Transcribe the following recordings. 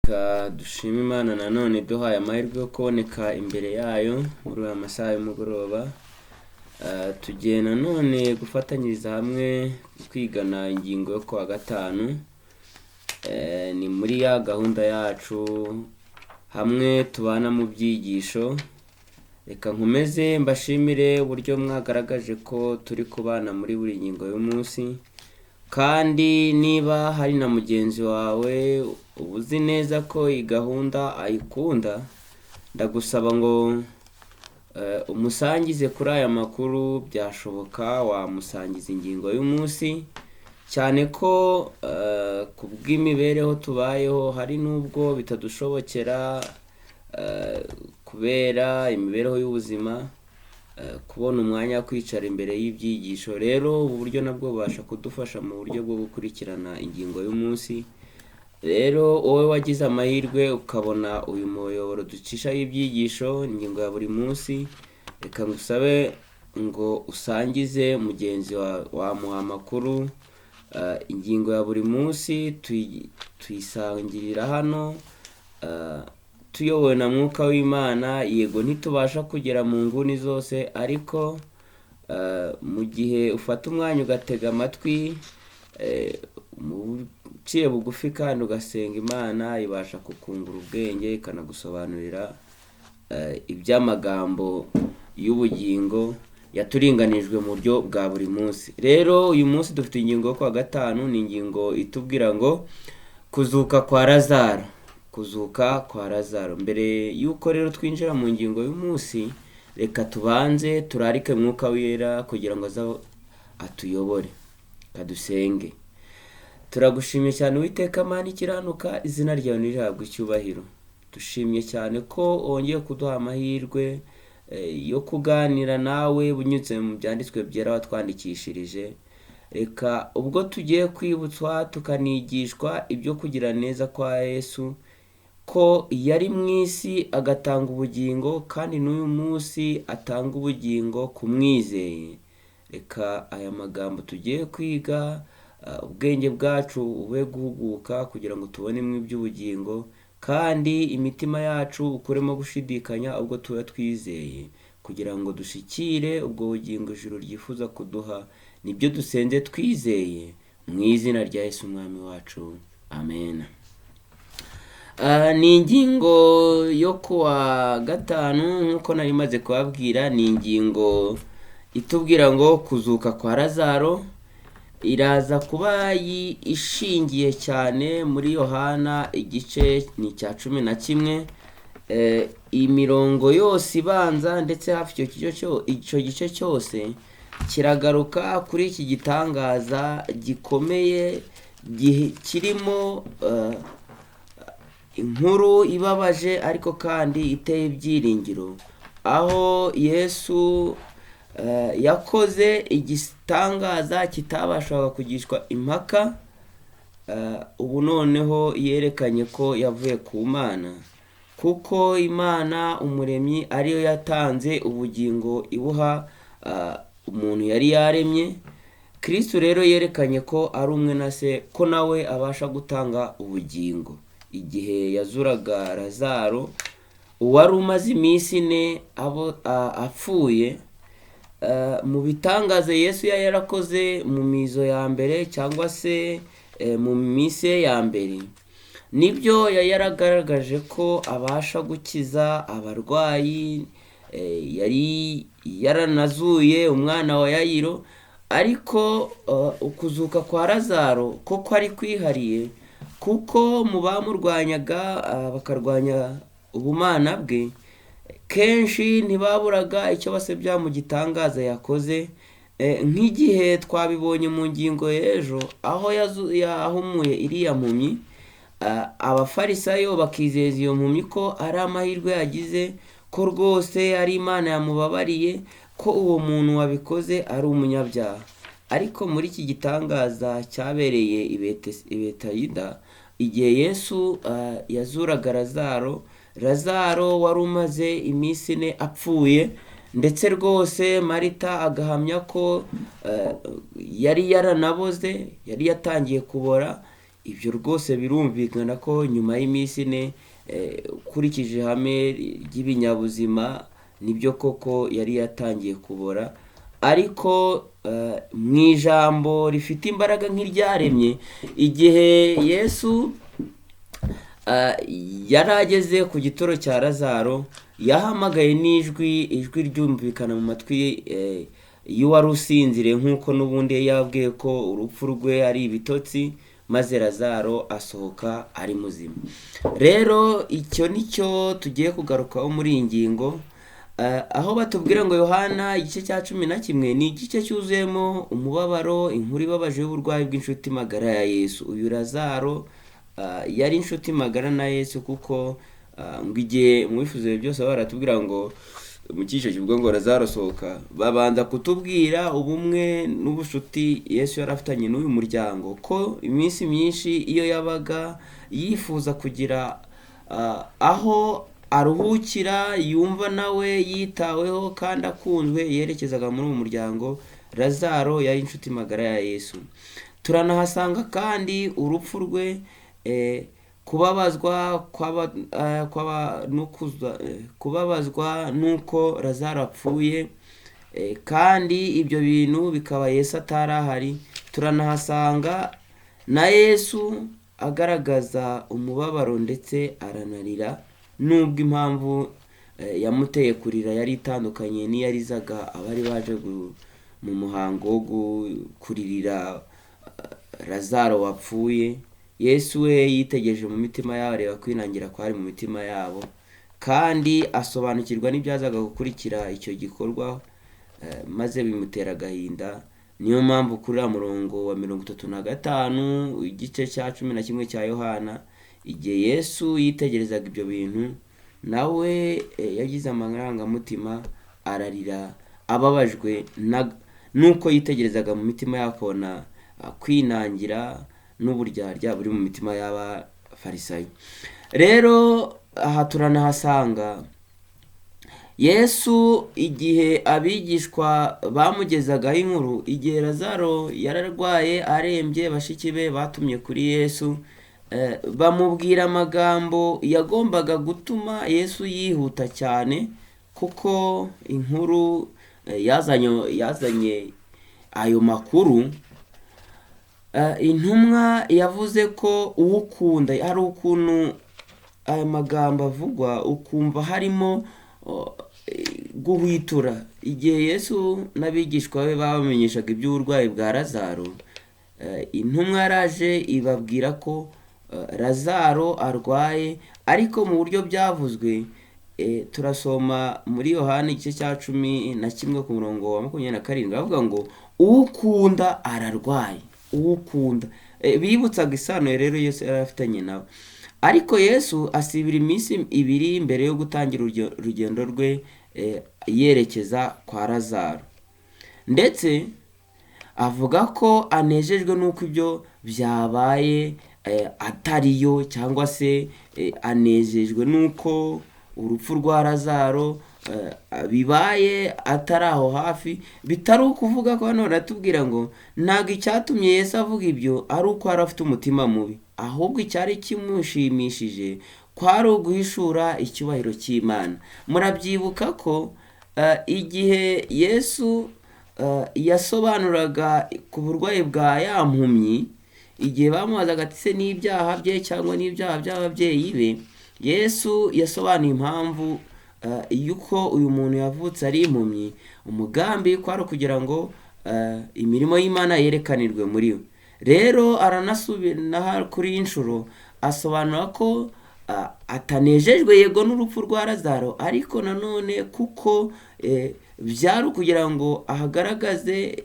Reka dushime Imana nanone duhaye amahirwe yo kuboneka imbere yayo muri aya masaha y'umugoroba. Tugiye nanone gufatanyiriza hamwe kwigana ingingo yo kuwa gatanu. Ni muri ya gahunda yacu hamwe tubana mu byigisho. Reka nkomeze mbashimire uburyo mwagaragaje ko turi kubana muri buri ngingo y'umunsi, kandi niba hari na mugenzi wawe uzi neza ko iyi gahunda ayikunda, ndagusaba ngo umusangize kuri aya makuru. Byashoboka wamusangiza ingingo y'umunsi, cyane ko ku bw'imibereho tubayeho hari n'ubwo bitadushobokera kubera imibereho y'ubuzima kubona umwanya wo kwicara imbere y'ibyigisho. Rero ubu buryo nabwo bubasha kudufasha mu buryo bwo gukurikirana ingingo y'umunsi. Rero wowe wagize amahirwe ukabona uyu muyoboro ducishaho ibyigisho, ingingo ya buri munsi, reka ngusabe ngo usangize mugenzi wamuha amakuru. Ingingo ya buri munsi tuyisangirira hano tuyobowe na Mwuka w'Imana. Yego ntitubasha kugera mu nguni zose, ariko mu gihe ufata umwanya ugatega amatwi uciye bugufi kandi ugasenga, Imana ibasha kukungura ubwenge, ikanagusobanurira iby'amagambo y'ubugingo yaturinganijwe mu buryo bwa buri munsi. Rero uyu munsi dufite ingingo yo kuwa gatanu. Ni ingingo itubwira ngo kuzuka kwa Lazaro. Kuzuka kwa Lazaro. Mbere y'uko rero twinjira mu ngingo y'umunsi, reka tubanze turarike Mwuka wera kugira ngo aze atuyobore. Kadusenge. Turagushimye cyane Uwiteka Mana ikiranuka, izina ryawe nirihabwe icyubahiro. Dushimye cyane ko wongeye kuduha amahirwe yo kuganira nawe bunyuze mu byanditswe byera watwandikishirije. Reka ubwo tugiye kwibutswa tukanigishwa ibyo kugira neza kwa Yesu, ko yari mu isi agatanga ubugingo, kandi n'uyu munsi atanga ubugingo ku mwizeye. Reka aya magambo tugiye kwiga ubwenge bwacu ube guhuguka kugira ngo tubonemo iby'ubugingo, kandi imitima yacu ukuremo gushidikanya ubwo tuba twizeye, kugira ngo dushikire ubwo bugingo ijuru ryifuza kuduha. Nibyo dusenze twizeye mu izina rya Yesu Umwami wacu, amen. Ni ingingo yo kuwa gatanu. nk'uko nari maze kubabwira, ni ingingo itubwira ngo kuzuka kwa Lazaro. Iraza kuba ishingiye cyane muri Yohana igice ni cya 11. Imirongo yose ibanza ndetse hafi icyo gice cyose kiragaruka kuri iki gitangaza gikomeye kirimo inkuru ibabaje ariko kandi iteye ibyiringiro, aho Yesu yakoze igitangaza kitabashaga kugishwa impaka. Ubu noneho yerekanye ko yavuye ku Mana, kuko Imana umuremyi ariyo yatanze ubugingo ibuha umuntu yari yaremye. Kristo rero yerekanye ko ari umwe na Se, ko nawe abasha gutanga ubugingo. Igihe yazuraga Lazaro, uwari umaze iminsi 4 apfuye, mu bitangaza Yesu yarakoze mu mizo ya mbere cyangwa se mu minsi ya mbere, nibyo yaragaragaje ko abasha gukiza abarwayi. Yari yaranazuye umwana wa Yayiro, ariko ukuzuka kwa Lazaro koko ari kwihariye, kuko mu bamurwanyaga bakarwanya ubumana bwe, kenshi ntibaburaga icyo basebya mu gitangaza yakoze. Nk'igihe twabibonye mu ngingo y'ejo, aho yahumuye iriya mpumyi, abafarisayo bakizeza iyo mpumyi ko ari amahirwe yagize, ko rwose ari Imana yamubabariye, ko uwo muntu wabikoze ari umunyabyaha. Ariko muri iki gitangaza cyabereye i Betayida, igihe Yesu yazuraga Lazaro wari umaze iminsi 4 apfuye, ndetse rwose Marita agahamya ko yari yaranaboze, yari yatangiye kubora. ibyo rwose birumvikana ko nyuma y'iminsi ine, ukurikije ihame ry'ibinyabuzima, nibyo koko yari yatangiye kubora. Ariko mu ijambo rifite imbaraga nk'iryaremye, igihe Yesu yari ageze ku gituro cya Lazaro, yahamagaye ijwi ryumvikana mu matwi y'uwari usinziriye, nk'uko n'ubundi yabwiye ko urupfu rwe ari ibitotsi, maze Lazaro asohoka ari muzima. Rero icyo nicyo tugiye kugarukaho muri iyi ngingo, aho batubwira ngo Yohana igice cya 11 ni igice cyuzuyemo umubabaro, inkuru ibabaje y'uburwayi bw'inshuti magara ya Yesu. Uyu Lazaro yari inshuti magara na Yesu, kuko ngo igihe mu bifuzo byose baratubwira ngo mu cyiciro kivuga ngo Lazaro sohoka, babanza kutubwira ubumwe n'ubushuti Yesu yari afitanye n'uyu muryango, ko iminsi myinshi iyo yabaga yifuza kugira aho aruhukira, yumva nawe yitaweho kandi akunzwe, yerekezaga muri uwo muryango. Lazaro yari inshuti magara ya Yesu. Turanahasanga kandi urupfu rwe, kubabazwa nuko Lazaro apfuye, kandi ibyo bintu bikaba Yesu atari ahari. Turanahasanga na Yesu agaragaza umubabaro ndetse aranarira, nubwo impamvu yamuteye kurira yari itandukanye n'iyarizaga abari baje mu muhango wo kuririra Lazaro wapfuye. Yesu we yitegereje mu mitima yabo, areba kwinangira kwari mu mitima yabo, kandi asobanukirwa n'ibyazaga gukurikira icyo gikorwa, maze bimutera agahinda. Niyo mpamvu kuri murongo wa 35 igice cya 11 cya Yohana, igihe Yesu yitegerezaga ibyo bintu, nawe yagize amarangamutima, ararira ababajwe nuko yitegerezaga mu mitima yakona kwinangira n'uburyarya buri mu mitima y'abafarisayo. Rero aha turanahasanga Yesu igihe abigishwa bamugezagaho inkuru, igihe Lazaro yararwaye arembye, bashiki be batumye kuri Yesu, bamubwira amagambo yagombaga gutuma Yesu yihuta cyane, kuko inkuru yazanye ayo makuru. Intumwa yavuze ko uwukunda, hari ukuntu aya magambo avugwa ukumva harimo guhwitura. Igihe Yesu n'abigishwa be babamenyeshaga iby'uburwayi bwa Lazaro, intumwa yaraje ibabwira ko Lazaro arwaye, ariko mu buryo byavuzwe, turasoma muri Yohana igice cya 11 ku murongo wa 27, avuga ngo uwukunda ararwaye, uwukunda. Bibutsaga isano rero Yesu yari afitanye nabo. Ariko Yesu asibira iminsi 2 mbere yo gutangira urugendo rwe yerekeza kwa Lazaro, ndetse avuga ko anejejwe n'uko ibyo byabaye atariyo, cyangwa se anejejwe n'uko urupfu rwa Lazaro bibaye atari aho hafi. Bitari ukuvuga ko hano baratubwira ngo ntabwo icyatumye Yesu avuga ibyo ari uko yari afite umutima mubi, ahubwo icyari kimushimishije kwari uguhishura icyubahiro cy'Imana. Murabyibuka ko igihe Yesu yasobanuraga ku burwayi bwa ya mpumyi, igihe bamubazaga ati se n'ibyaha bye cyangwa n'ibyaha by'ababyeyi be, Yesu yasobanuye impamvu yuko uyu muntu yavutse ari impumyi. Umugambi kwari kugira ngo imirimo y'Imana yerekanirwe muri we. Rero aranasubira kuri inshuro asobanura ko atanejejwe yego n'urupfu rwa Lazaro, ariko nanone kuko byari kugira ngo ahagaragaze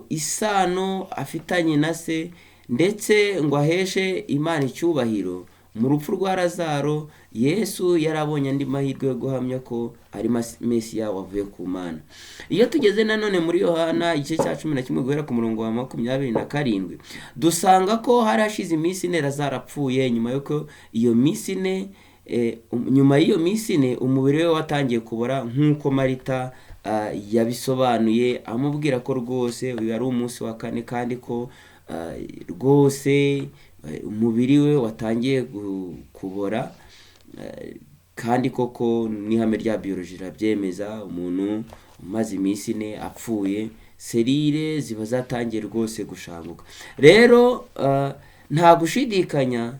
isano afitanye na se, ndetse ngo aheshe Imana icyubahiro. Mu rupfu rwa Lazaro, Yesu yarabonye andi mahirwe yo guhamya ko ari Mesiya wavuye ku Mana. Iyo tugeze nanone muri Yohana igice cya 11 guhera ku murongo wa 27, dusanga ko hari hashize iminsi 4 Lazaro apfuye. Nyuma yuko iyo minsi 4, nyuma y'iyo minsi 4 umubiri we watangiye kubora, nk'uko Marita yabisobanuye, amubwira ko rwose uyu ari umunsi wa 4, kandi ko rwose umubiri we watangiye kubora, kandi koko n'ihame rya biyoloji rirabyemeza. Umuntu umaze iminsi 4 apfuye, serire ziba zatangiye rwose gushanguka. Rero nta gushidikanya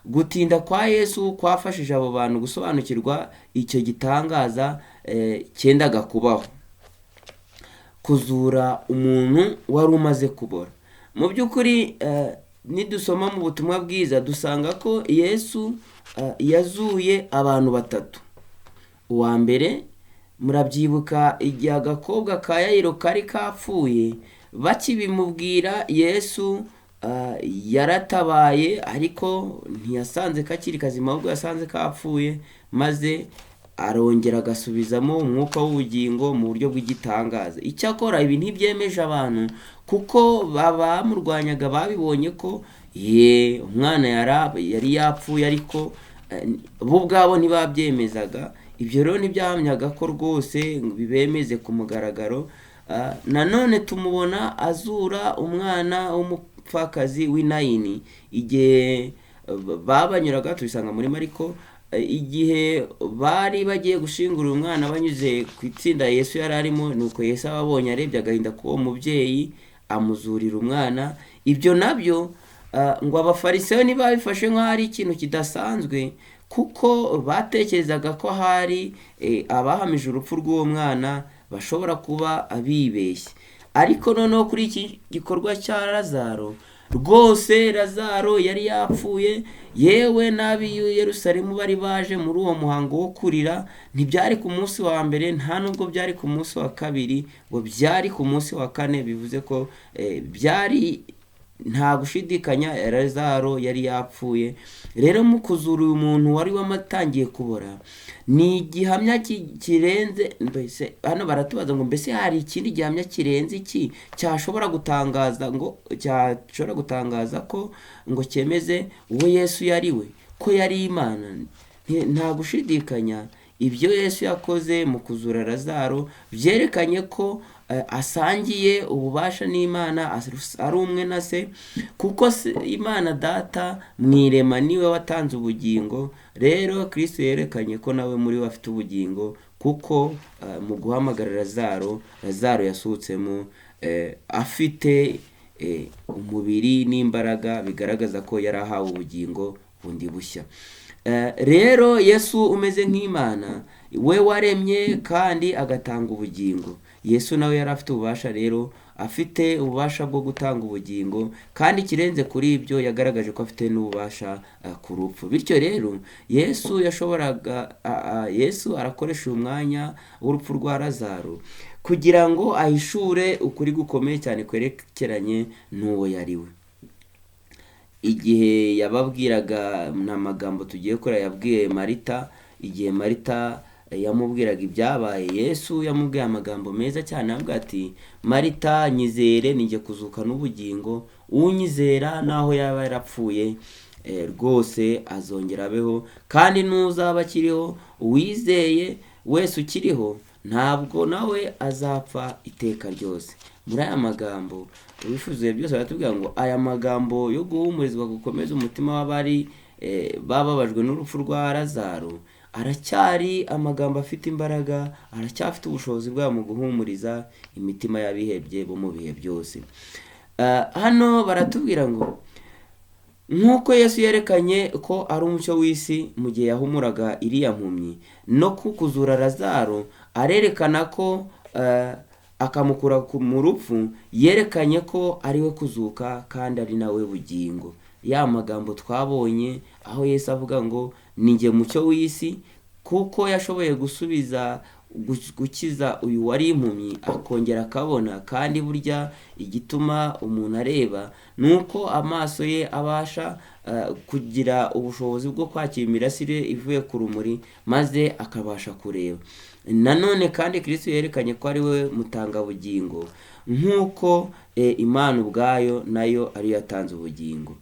gutinda kwa Yesu kwafashije abo bantu gusobanukirwa icyo gitangaza cyendaga kubaho, kuzura umuntu wari umaze kubora. Mu by'ukuri nidusoma mu butumwa bwiza dusanga ko Yesu yazuye abantu 3. Uwa mbere murabyibuka igihe agakobwa ka Yayiro kari kapfuye, bakibimubwira Yesu yaratabaye, ariko ntiyasanze kakiri kazima, ahubwo yasanze kapfuye, maze arongera agasubizamo umwuka w'ubugingo mu buryo bw'igitangaza. Icyakora ibi ntibyemeje abantu, kuko bamurwanyaga babibonye ko umwana yari yapfuye, ariko bo ubwabo ntibabyemezaga. Ibyo rero ntibyahamyaga ko rwose bibemeze ku mugaragaro. Nanone tumubona azura umwana w'umupfakazi w'Inayini igihe babanyuraga, tubisanga muri Mariko, igihe bari bagiye gushingura umwana banyuze ku itsinda Yesu yari arimo, nuko Yesu ababonye arebye agahinda k'uwo mubyeyi, amuzurira umwana. Ibyo nabyo ngo abafarisayo ntibabifashe nk'aho ari ikintu kidasanzwe, kuko batekerezaga ko hari abahamije urupfu rw'uwo mwana bashobora kuba abibeshye. Ariko noneho kuri iki gikorwa cya Lazaro, rwose Lazaro yari yapfuye, yewe n'ab'i Yerusalemu bari baje muri uwo muhango wo kurira. Ntibyari ku munsi wa mbere, nta nubwo byari ku munsi wa kabiri, ngo byari ku munsi wa 4. bivuze ko byari nta gushidikanya Lazaro yari yapfuye. Rero mu kuzura uyu muntu wari wamatangiye kubora, ni igihamya kirenze. Mbese hano baratubaza ngo mbese hari ikindi gihamya kirenze iki cyashobora gutangaza ko ngo cyemeze uwo Yesu yari we, ko yari Imana? Nta gushidikanya ibyo Yesu yakoze mu kuzura Lazaro byerekanye ko asangiye ububasha n'Imana, ari umwe na Se, kuko Imana Data mwirema niwe watanze ubugingo. Rero Kristo yerekanye ko nawe muri we afite ubugingo, kuko mu guhamagara Lazaro yasutsemo afite umubiri n'imbaraga bigaragaza ko yari ahawe ubugingo bundi bushya. Rero Yesu umeze nk'Imana, we waremye kandi agatanga ubugingo. Yesu nawe yari afite ububasha, rero afite ububasha bwo gutanga ubugingo, kandi kirenze kuri ibyo yagaragaje ko afite n'ububasha ku rupfu. Bityo rero Yesu arakoresha umwanya w'urupfu rwa Lazaro kugira ngo ahishure ukuri gukomeye cyane kwerekeranye n'uwo yari we. Igihe yababwiraga n'amagambo tugiye kora, yabwiye Marita, igihe Marita yamubwiraga ibyabaye, Yesu yamubwiye amagambo meza cyane, avuga ati Marita, nyizere ninjye kuzuka n'ubugingo, unyizera naho yaba yarapfuye rwose azongera abeho, kandi n'uzaba akiriho, uwizeye wese ukiriho ntabwo nawe azapfa iteka ryose. Muri aya magambo ubifuzuye byose baratubwira ngo aya magambo yo guhumurizwa gukomeza umutima w'abari bababajwe n'urupfu rwa Lazaro aracyari amagambo afite imbaraga, aracyafite ubushobozi bwa mu guhumuriza imitima y'abihebye bo mu bihe byose. Hano baratubwira ngo nk'uko Yesu yerekanye ko ari umucyo w'isi mu gihe yahumuraga iriya mpumyi, no kukuzura Lazaro arerekana ko akamukura mu rupfu, yerekanye ko ari we kuzuka kandi ari nawe bugingo. Ya magambo twabonye aho Yesu avuga ngo ninjye mucyo w'isi, kuko yashoboye gukiza uyu wari impumyi akongera akabona. Kandi burya igituma umuntu areba nuko amaso ye abasha kugira ubushobozi bwo kwakira imirasire ivuye ku rumuri, maze akabasha kureba. Nanone kandi Kristo yerekanye ko ari we mutangabugingo, nk'uko Imana ubwayo nayo ari yatanze ubugingo.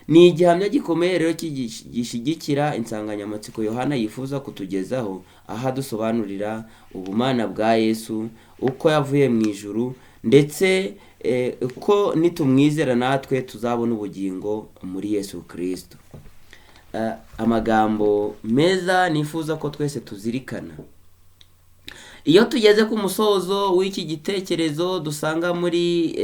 Ni igihamya gikomeye rero gishyigikira insanganyamatsiko Yohana yifuza kutugezaho, aha dusobanurira ubumana bwa Yesu, uko yavuye mu ijuru ndetse ko nitumwizera natwe tuzabona ubugingo muri Yesu Kristo. Amagambo meza nifuza ko twese tuzirikana iyo tugeze ku musozo w'iki gitekerezo dusanga muri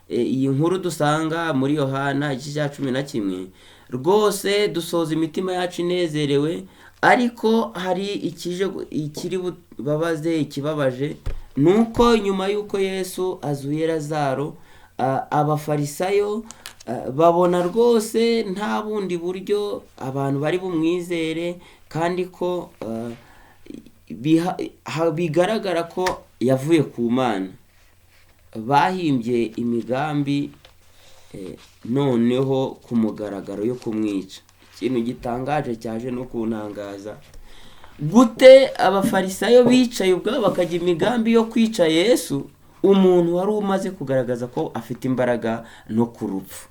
iyi nkuru dusanga muri Yohana igice cya 11, rwose dusoza imitima yacu inezerewe, ariko hari ikiri bubabaze, ikibabaje nuko nyuma y'uko Yesu azuye Lazaro, abafarisayo babona rwose nta bundi buryo abantu bari bumwizere, kandi ko bigaragara ko yavuye ku Mana. Bahimbye imigambi noneho ku mugaragaro yo kumwica. Ikintu gitangaje cyaje no kuntangaza, gute abafarisayo bicaye ubwabo bakajya imigambi yo kwica Yesu, umuntu wari umaze kugaragaza ko afite imbaraga no ku rupfu,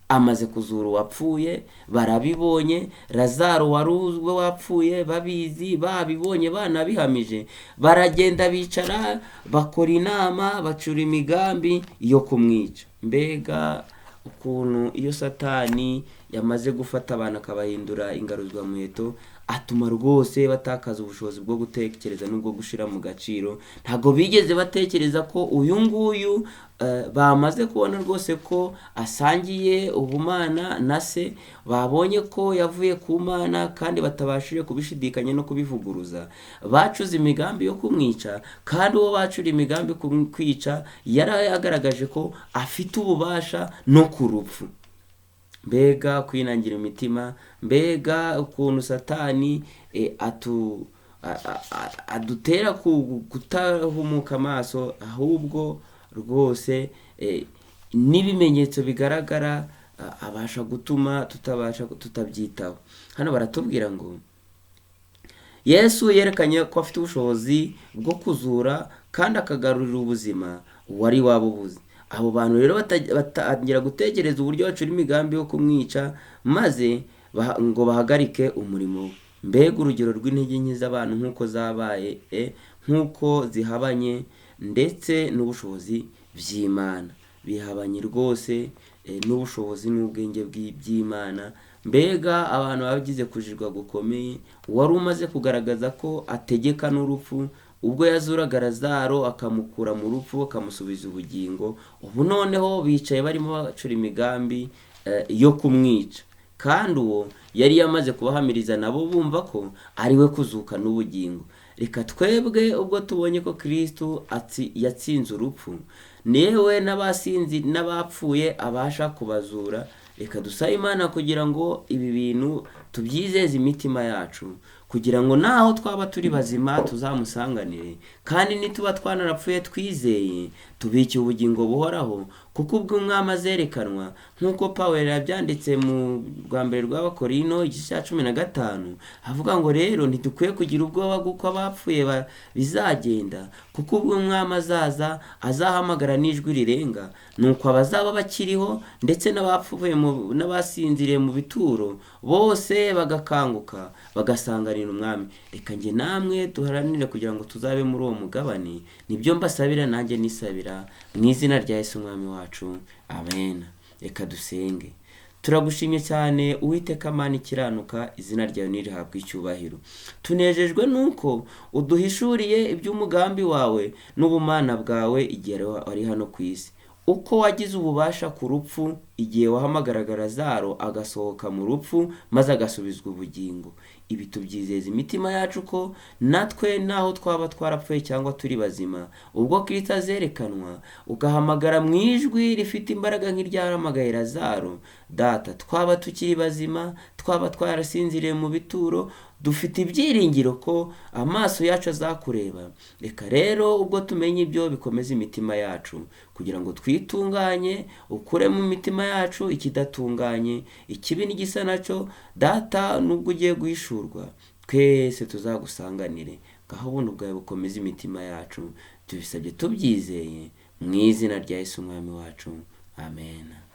amaze kuzura uwapfuye, barabibonye. Lazaro wari uzwe wapfuye babizi, babibonye banabihamije, baragenda bicara bakora inama, bacura imigambi yo kumwica. Mbega ukuntu iyo Satani yamaze gufata abantu akabahindura ingaruzwa muheto, atuma rwose batakaza ubushobozi bwo gutekereza n'ubwo gushira mu gaciro. Ntago bigeze batekereza ko uyu nguyu bamaze kubona rwose ko asangiye ubumana na se, babonye ko yavuye ku Mana kandi batabashije kubishidikanya no kubivuguruza, bacuze imigambi yo kumwica. Kandi uwo bacura imigambi kwica yari agaragaje ko afite ububasha no ku rupfu. Mbega kwinangira imitima, mbega ukuntu Satani adutera kutahumuka amaso, ahubwo rwose n'ibimenyetso bigaragara abasha gutuma tutabyitaho. Hano baratubwira ngo Yesu yerekanye ko afite ubushobozi bwo kuzura kandi akagarurira ubuzima wari wabubuze. Abo bantu rero batangira gutekereza uburyo bacura imigambi yo kumwica, maze ngo bahagarike umurimo we. Mbega urugero rw'intege nke z'abantu nk'uko zabaye, nk'uko zihabanye ndetse n'ubushobozi by'Imana, bihabanye rwose n'ubushobozi n'ubwenge by'Imana. Mbega abantu bagize kujirwa gukomeye, wari umaze kugaragaza ko ategeka n'urupfu, ubwo yazuraga Lazaro akamukura mu rupfu akamusubiza ubugingo. Ubu noneho bicaye barimo bacura imigambi yo kumwica, kandi uwo yari yamaze kubahamiriza nabo bumva ko ari we kuzuka n'ubugingo. Reka twebwe ubwo tubonye ko Kristo yatsinze urupfu, newe n'abasinzi n'abapfuye abasha kubazura, reka dusabe Imana kugira ngo ibi bintu tubyizeze imitima yacu, kugira ngo naho twaba turi bazima tuzamusanganire, kandi nituba twanarapfuye twizeye tubikiye ubugingo buhoraho. Kuko ubwo Umwami azerekanwa, nk'uko Pawulo yabyanditse mu rwa mbere rw'Abakorino igice cya 15, avuga ngo rero ntidukwiye kugira ubwoba bw'uko abapfuye bizagenda, kuko ubwo Umwami azaza azahamagara n'ijwi rirenga, nuko abazaba bakiriho ndetse n'abapfuye n'abasinziriye mu bituro bose bagakanguka bagasanganira Umwami. Reka njye namwe duharanire kugira ngo tuzabe muri uwo mugabane. Nibyo mbasabira nanjye nisabira mu izina rya Yesu Umwami wacu, amen. Reka dusenge. Turagushimye cyane Uwiteka Mana ikiranuka, izina ryawe nirihabwe icyubahiro. Tunejejwe nuko uduhishuriye iby'umugambi wawe n'ubumana bwawe igihe wari hano ku isi, uko wagize ububasha ku rupfu igihe wahamagaraga Lazaro agasohoka mu rupfu maze agasubizwa ubugingo. Ibi tubyizeza imitima yacu ko natwe naho twaba twarapfuye cyangwa turi bazima, ubwo Kristo azerekanwa ugahamagara mu ijwi rifite imbaraga nk'iryahamagaye Lazaro, Data, twaba tukiri bazima, twaba twarasinziriye mu bituro, dufite ibyiringiro ko amaso yacu azakureba. Reka rero ubwo tumenye ibyo bikomeza imitima yacu, kugira ngo twitunganye, ukure mu mitima yacu ikidatunganye, ikibi n'igisa nacyo. Data, nubwo ugiye guhishurwa, twese tuzagusanganire. Ngaho ubuntu bwawe bukomeza imitima yacu, tubisabye tubyizeye mu izina rya Yesu Umwami wacu, amen.